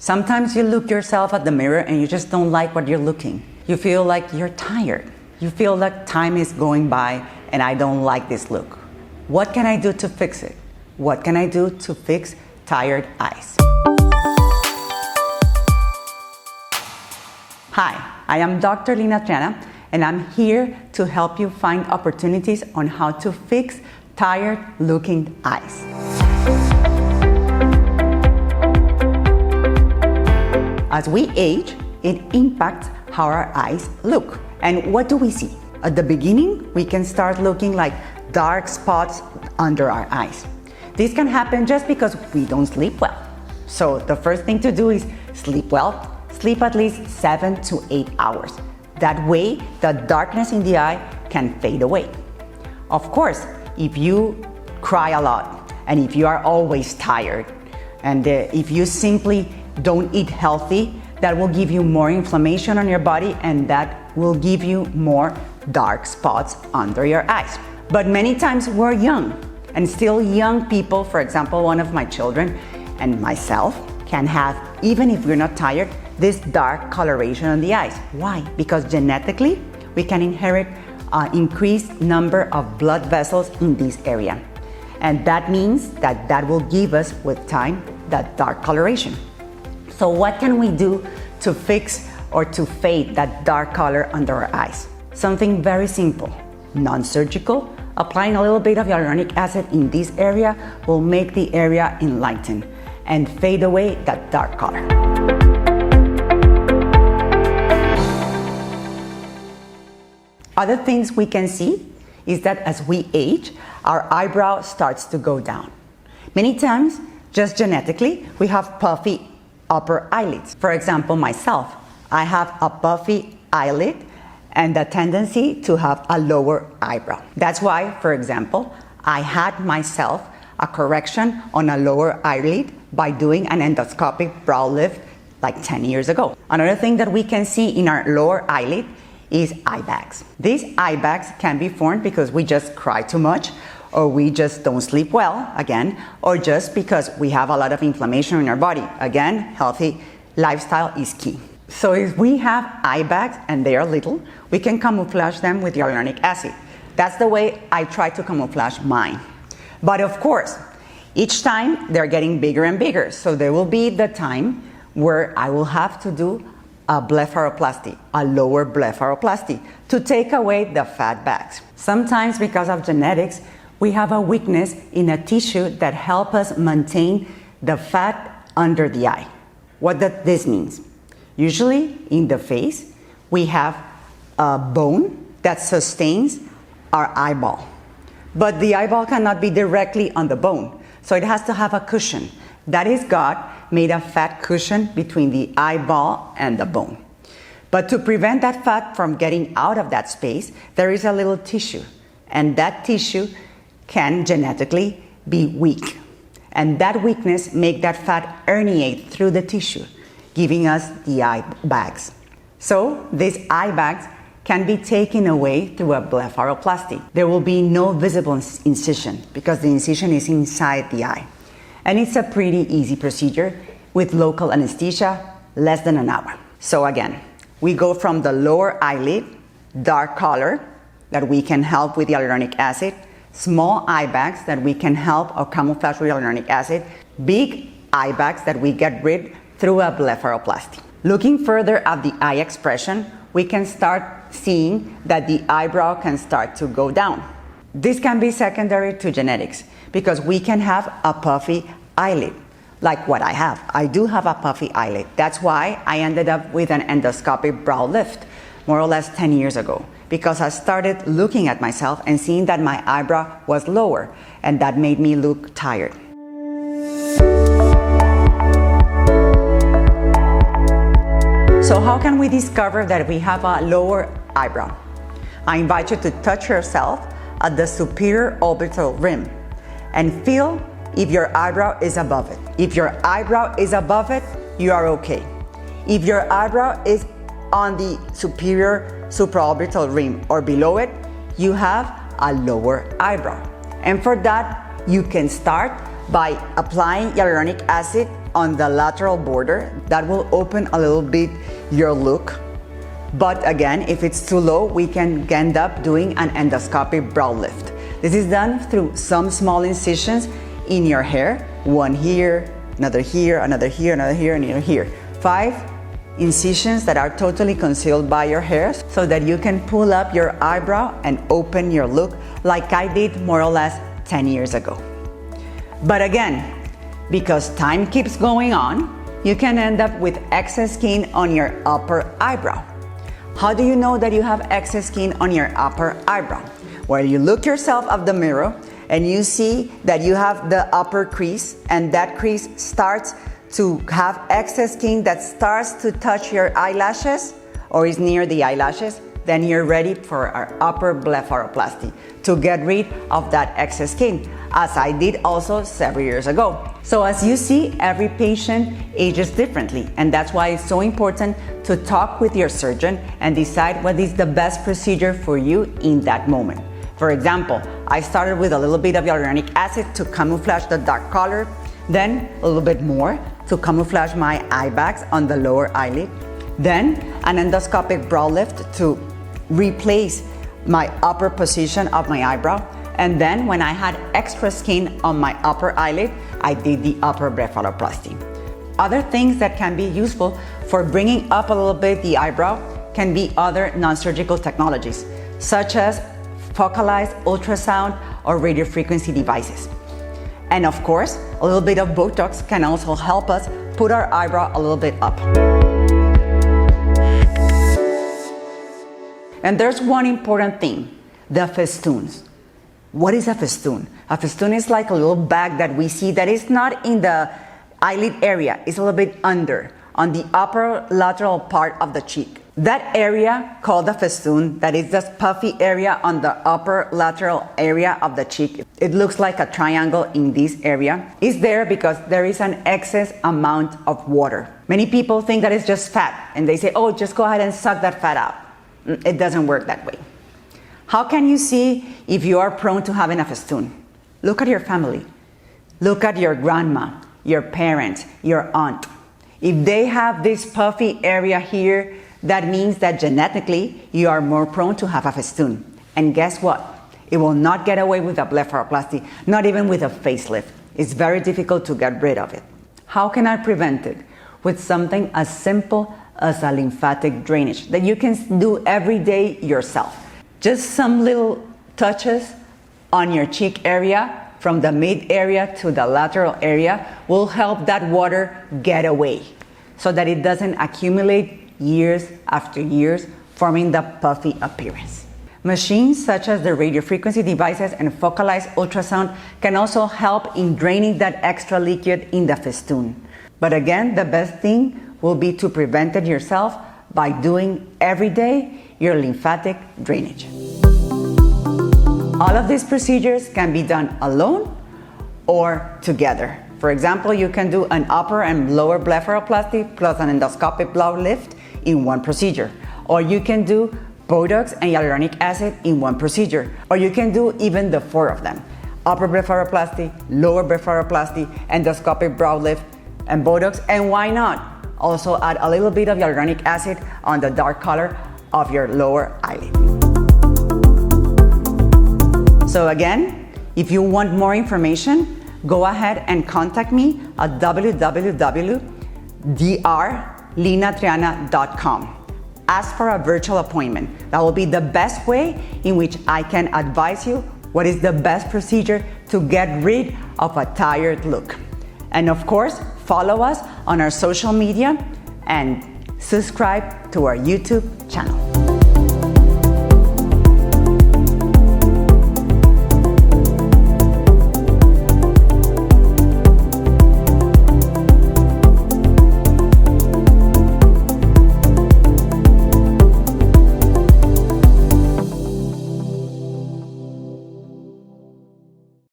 Sometimes you look yourself at the mirror and you just don't like what you're looking. You feel like you're tired. You feel like time is going by and I don't like this look. What can I do to fix it? What can I do to fix tired eyes? Hi, I am Dr. Lina Triana and I'm here to help you find opportunities on how to fix tired looking eyes. As we age, it impacts how our eyes look. And what do we see? At the beginning, we can start looking like dark spots under our eyes. This can happen just because we don't sleep well. So the first thing to do is sleep well, sleep at least 7 to 8 hours. That way, the darkness in the eye can fade away. Of course, if you cry a lot, and if you are always tired, and if you simply don't eat healthy, that will give you more inflammation on your body and that will give you more dark spots under your eyes. But many times we're young and still young people, for example, one of my children and myself can have, even if we're not tired, this dark coloration on the eyes. Why? Because genetically we can inherit an increased number of blood vessels in this area. And that means that will give us with time that dark coloration. So what can we do to fix or to fade that dark color under our eyes? Something very simple, non-surgical. Applying a little bit of hyaluronic acid in this area will make the area enlighten and fade away that dark color. Other things we can see is that as we age, our eyebrow starts to go down. Many times, just genetically, we have puffy upper eyelids. For example, myself, I have a puffy eyelid and a tendency to have a lower eyebrow. That's why, for example, I had myself a correction on a lower eyelid by doing an endoscopic brow lift like 10 years ago. Another thing that we can see in our lower eyelid is eye bags. These eye bags can be formed because we just cry too much, or we just don't sleep well, again, or just because we have a lot of inflammation in our body. Again, healthy lifestyle is key. So if we have eye bags and they are little, we can camouflage them with hyaluronic acid. That's the way I try to camouflage mine. But of course, each time they're getting bigger and bigger. So there will be the time where I will have to do a blepharoplasty, a lower blepharoplasty, to take away the fat bags. Sometimes because of genetics, we have a weakness in a tissue that helps us maintain the fat under the eye. What does this mean? Usually in the face, we have a bone that sustains our eyeball. But the eyeball cannot be directly on the bone, so it has to have a cushion. That is, God made a fat cushion between the eyeball and the bone. But to prevent that fat from getting out of that space, there is a little tissue, and that tissue can genetically be weak. And that weakness makes that fat herniate through the tissue, giving us the eye bags. So these eye bags can be taken away through a blepharoplasty. There will be no visible incision because the incision is inside the eye. And it's a pretty easy procedure with local anesthesia, less than an hour. So again, we go from the lower eyelid, dark color that we can help with hyaluronic acid, small eye bags that we can help or camouflage with hyaluronic acid, big eye bags that we get rid through a blepharoplasty. Looking further at the eye expression, we can start seeing that the eyebrow can start to go down. This can be secondary to genetics because we can have a puffy eyelid, like what I have. I do have a puffy eyelid. That's why I ended up with an endoscopic brow lift more or less 10 years ago, because I started looking at myself and seeing that my eyebrow was lower, and that made me look tired. So how can we discover that we have a lower eyebrow? I invite you to touch yourself at the superior orbital rim and feel if your eyebrow is above it. If your eyebrow is above it, you are okay. If your eyebrow is on the superior supraorbital rim or below it, you have a lower eyebrow. And for that, you can start by applying hyaluronic acid on the lateral border. That will open a little bit your look. But again, if it's too low, we can end up doing an endoscopic brow lift. This is done through some small incisions in your hair. One here, another here, another here, another here, and another here. 5 incisions that are totally concealed by your hair so that you can pull up your eyebrow and open your look like I did more or less 10 years ago. But again, because time keeps going on, you can end up with excess skin on your upper eyebrow. How do you know that you have excess skin on your upper eyebrow? Well, you look yourself at the mirror and you see that you have the upper crease, and that crease starts to have excess skin that starts to touch your eyelashes or is near the eyelashes. Then you're ready for our upper blepharoplasty to get rid of that excess skin, as I did also several years ago. So as you see, every patient ages differently, and that's why it's so important to talk with your surgeon and decide what is the best procedure for you in that moment. For example, I started with a little bit of hyaluronic acid to camouflage the dark color, then a little bit more to camouflage my eye bags on the lower eyelid, then an endoscopic brow lift to replace my upper position of my eyebrow, and then when I had extra skin on my upper eyelid, I did the upper blepharoplasty. Other things that can be useful for bringing up a little bit the eyebrow can be other non-surgical technologies, such as focalized ultrasound or radiofrequency devices. And of course, a little bit of Botox can also help us put our eyebrow a little bit up. And there's one important thing, the festoons. What is a festoon? A festoon is like a little bag that we see that is not in the eyelid area, it's a little bit under, on the upper lateral part of the cheek. That area called the festoon, that is this puffy area on the upper lateral area of the cheek, it looks like a triangle in this area, is there because there is an excess amount of water. Many people think that it's just fat, and they say, oh, just go ahead and suck that fat out. It doesn't work that way. How can you see if you are prone to having a festoon? Look at your family. Look at your grandma, your parents, your aunt. If they have this puffy area here, that means that genetically you are more prone to have a festoon. And guess what? It will not get away with a blepharoplasty, not even with a facelift. It's very difficult to get rid of it. How can I prevent it? With something as simple as a lymphatic drainage that you can do every day yourself. Just some little touches on your cheek area from the mid area to the lateral area will help that water get away so that it doesn't accumulate years after years, forming the puffy appearance. Machines such as the radiofrequency devices and focalized ultrasound can also help in draining that extra liquid in the festoon. But again, the best thing will be to prevent it yourself by doing every day your lymphatic drainage. All of these procedures can be done alone or together. For example, you can do an upper and lower blepharoplasty plus an endoscopic brow lift in one procedure. Or you can do Botox and hyaluronic acid in one procedure. Or you can do even the 4 of them. Upper blepharoplasty, lower blepharoplasty, endoscopic brow lift, and Botox. And why not also add a little bit of hyaluronic acid on the dark color of your lower eyelid. So again, if you want more information, go ahead and contact me at www.drlinatriana.com. Ask for a virtual appointment. That will be the best way in which I can advise you what is the best procedure to get rid of a tired look. And of course, follow us on our social media and subscribe to our YouTube channel.